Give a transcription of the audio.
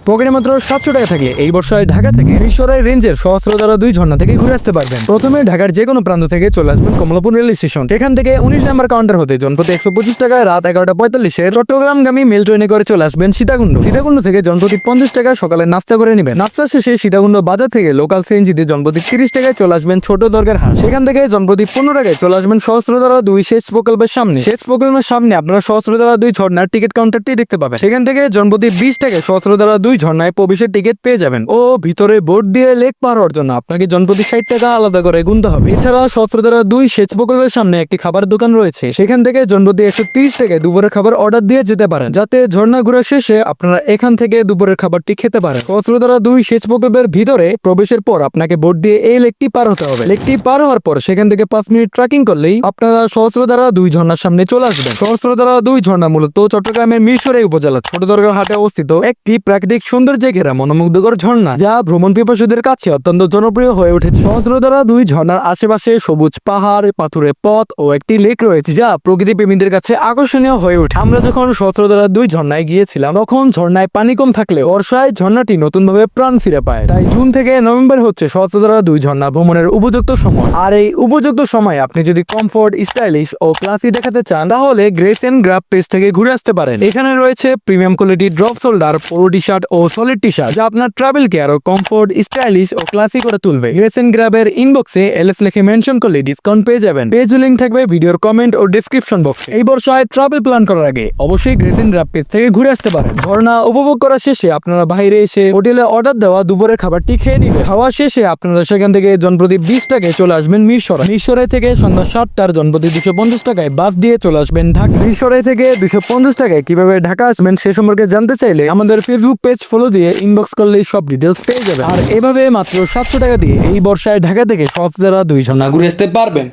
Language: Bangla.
পকেটে মাত্র 700 টাকা থাকলে এই বর্ষায় ঢাকা থেকে মিরসরাই রেঞ্জের সহস্রধারা 2 ঝর্ণা থেকে ঘুরে আসতে পারবেন। প্রথমে ঢাকার যে কোনো প্রান্ত থেকে চলে আসবেন কমলাপুর রেল স্টেশন। এখান থেকে 19 নম্বর কাউন্টার হতে জনপ্রতি 125 টাকায় রাত 11:45 চট্টগ্রামগামী মেল ট্রেনে করে চলে আসবেন সীতাকুণ্ড। সীতাকুণ্ড থেকে জনপ্রতি 50 টাকা সকালে নাস্তা করে নেবেন। নাস্তা শেষে সীতাকুণ্ড বাজার থেকে লোকাল সিএনজিতে জনপ্রতি 30 টাকায় চলে আসবেন ছোট দরগার হাট। সেখান থেকে জনপ্রতি 15 টাকায় চলে আসবেন সহস্রধারা 2 সেচ প্রকল্পের সামনে। সেচ প্রকল্পের সামনে আপনারা সহস্রধারা 2 ঝর্ণার টিকিট কাউন্টারটি দেখতে পাবেন। সেখান থেকে জনপ্রতি 20 টাকায় সহস্রধারা 2 ঝর্ণায় প্রবেশের টিকিট পেয়ে যাবেন ও ভিতরে বোর্ড দিয়ে লেক পার হওয়ার জন্য আপনাকে জনপ্রতি 60 টাকা আলাদা করে গুনতে হবে। এছাড়া সহস্রধারা 2 সেচ প্রকল্পের সামনে একটি খাবার দোকান রয়েছে, সেখান থেকে জনপ্রতি 130 টাকায় দুপুরের খাবার অর্ডার দিয়ে যেতে পারেন, যাতে ঝর্ণা ঘোরা শেষে আপনারা এখান থেকে দুপুরের খাবারটি খেতে পারেন। সহস্রধারা 2 সেচ প্রকল্পের ভিতরে প্রবেশের পর আপনাকে বোর্ড দিয়ে এই লেকটি পার হতে হবে। লেকটি পার হওয়ার পর সেখান থেকে 5 মিনিট ট্রেকিং করলেই আপনারা সহস্রধারা 2 ঝর্ণার সামনে চলে আসবেন। সহস্রধারা 2 ঝর্ণা মূলত চট্টগ্রামের মিরসরাই উপজেলা ছোট দরগার হাটে অবস্থিত একটি প্রাকৃতিক সৌন্দর্যে ঘেরা মনোমুগ্ধকর ঝর্ণা, যা ভ্রমণ পিপাসুদের কাছে অত্যন্ত জনপ্রিয় হয়ে উঠেছে। সহস্রধারা 2 ঝর্ণার আশেপাশে সবুজ পাহাড়, পাথুরে পথ ও একটি লেক রয়েছে, যা প্রকৃতি প্রেমীদের কাছে আকর্ষণীয় হয়ে ওঠে। আমরা যখন সহস্রধারা 2 ঝর্ণায় গিয়েছিলাম তখন ঝর্ণায় পানি কম থাকলে বর্ষায় ঝর্ণাটি নতুনভাবে প্রাণ ফিরে পায়। তাই জুন থেকে নভেম্বর হচ্ছে সহস্রধারা 2 ঝর্ণা ভ্রমণের উপযুক্ত সময়। আর এই উপযুক্ত সময় আপনি যদি কমফোর্ট, স্টাইলিশ ও ক্লাসি দেখাতে চান তাহলে গ্রেস এন্ড গ্রাব পেজ থেকে ঘুরে আসতে পারেন। এখানে রয়েছে premium quality drop shoulder polo T shirt ও সলিড টি শার্ট, যা আপনার ট্রাভেলকে আরো কমফোর্ট, স্টাইলিশ ও ক্লাসি করে তুলবে। গ্রেস এন্ড গ্রাবের ইনবক্সে এলএস লিখে মেনশন করলে ডিসকাউন্ট পেয়ে যাবেন। পেজ লিংক থাকবে ভিডিওর কমেন্ট ও ডেসক্রিপশন বক্সে। এই বর্ষায় ট্রাভেল প্ল্যান করার আগে অবশ্যই গ্রেস এন্ড গ্রাব পেজ থেকে ঘুরে আসতে পারেন। ঝর্ণা উপভোগ করার শেষে আপনারা বাইরে এসে হোটেলে অর্ডার দেওয়া দুপুরের খাবারটি খেয়ে নিবেন। খাওয়া শেষে আপনারা সেখান থেকে জনপ্রতি 20 টাকায় চলে আসবেন মিরসরাই। মিরসরাই থেকে সন্ধ্যা 7টার জনপ্রতি 250 টাকায় বাস দিয়ে চলে আসবেন ঢাকা। মিরসরাই থেকে 250 টাকায় কিভাবে ঢাকা আসবেন সে সম্পর্কে জানতে চাইলে আমাদের ফেসবুক পেজ ফলো দিয়ে ইনবক্স করলেই সব ডিটেলস পেয়ে যাবেন। আর এভাবে মাত্র 700 টাকা দিয়ে এই বর্ষায় ঢাকা থেকে সহস্রধারা 2 ঝর্ণা ঘুরে আসতে পারবেন।